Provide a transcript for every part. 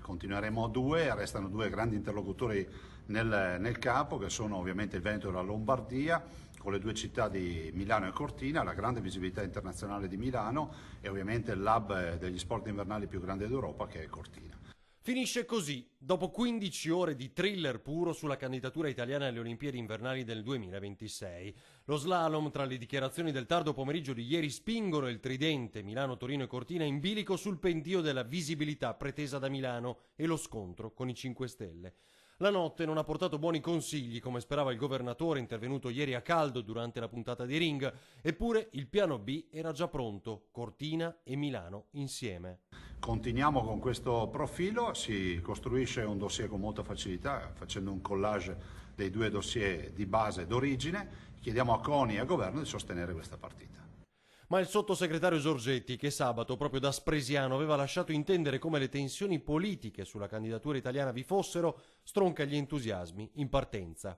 Continueremo a due, restano due grandi interlocutori nel campo, che sono ovviamente il Veneto e la Lombardia, con le due città di Milano e Cortina, la grande visibilità internazionale di Milano e ovviamente il hub degli sport invernali più grande d'Europa, che è Cortina. Finisce così, dopo 15 ore di thriller puro sulla candidatura italiana alle Olimpiadi invernali del 2026. Lo slalom tra le dichiarazioni del tardo pomeriggio di ieri spingono il tridente Milano, Torino e Cortina in bilico sul pendio della visibilità pretesa da Milano e lo scontro con i 5 Stelle. La notte non ha portato buoni consigli, come sperava il governatore intervenuto ieri a caldo durante la puntata di Ring, eppure il piano B era già pronto, Cortina e Milano insieme. Continuiamo con questo profilo, si costruisce un dossier con molta facilità, facendo un collage dei due dossier di base d'origine. Chiediamo a CONI e al governo di sostenere questa partita. Ma il sottosegretario Giorgetti, che sabato, proprio da Spresiano, aveva lasciato intendere come le tensioni politiche sulla candidatura italiana vi fossero, stronca gli entusiasmi in partenza.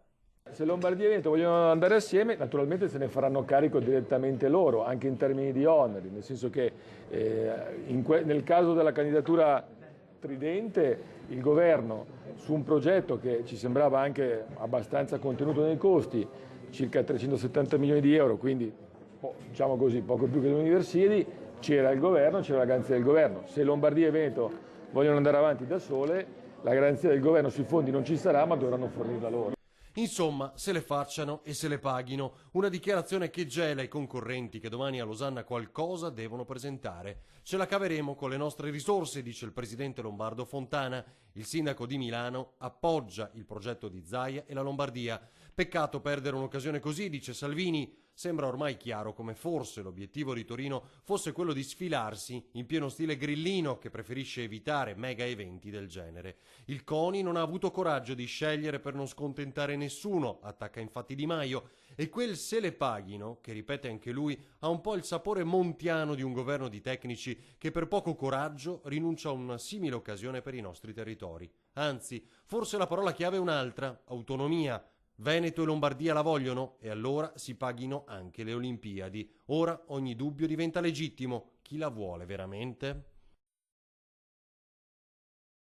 Se Lombardia e Veneto vogliono andare assieme, naturalmente se ne faranno carico direttamente loro, anche in termini di oneri, nel senso che nel caso della candidatura tridente, il governo, su un progetto che ci sembrava anche abbastanza contenuto nei costi, circa 370 milioni di euro, quindi diciamo così, poco più che le Universiadi, c'era il governo, c'era la garanzia del governo. Se Lombardia e Veneto vogliono andare avanti da sole, la garanzia del governo sui fondi non ci sarà, ma dovranno fornirla loro. Insomma, se le facciano e se le paghino, una dichiarazione che gela i concorrenti che domani a Losanna qualcosa devono presentare. Ce la caveremo con le nostre risorse, dice il presidente lombardo Fontana. Il sindaco di Milano appoggia il progetto di Zaia e la Lombardia. Peccato perdere un'occasione così, dice Salvini. Sembra ormai chiaro come forse l'obiettivo di Torino fosse quello di sfilarsi in pieno stile grillino, che preferisce evitare mega eventi del genere. Il CONI non ha avuto coraggio di scegliere per non scontentare nessuno, attacca infatti Di Maio, e quel se le paghino, che ripete anche lui, ha un po' il sapore montiano di un governo di tecnici che per poco coraggio rinuncia a una simile occasione per i nostri territori. Anzi, forse la parola chiave è un'altra: autonomia. Veneto e Lombardia la vogliono e allora si paghino anche le Olimpiadi. Ora ogni dubbio diventa legittimo. Chi la vuole veramente?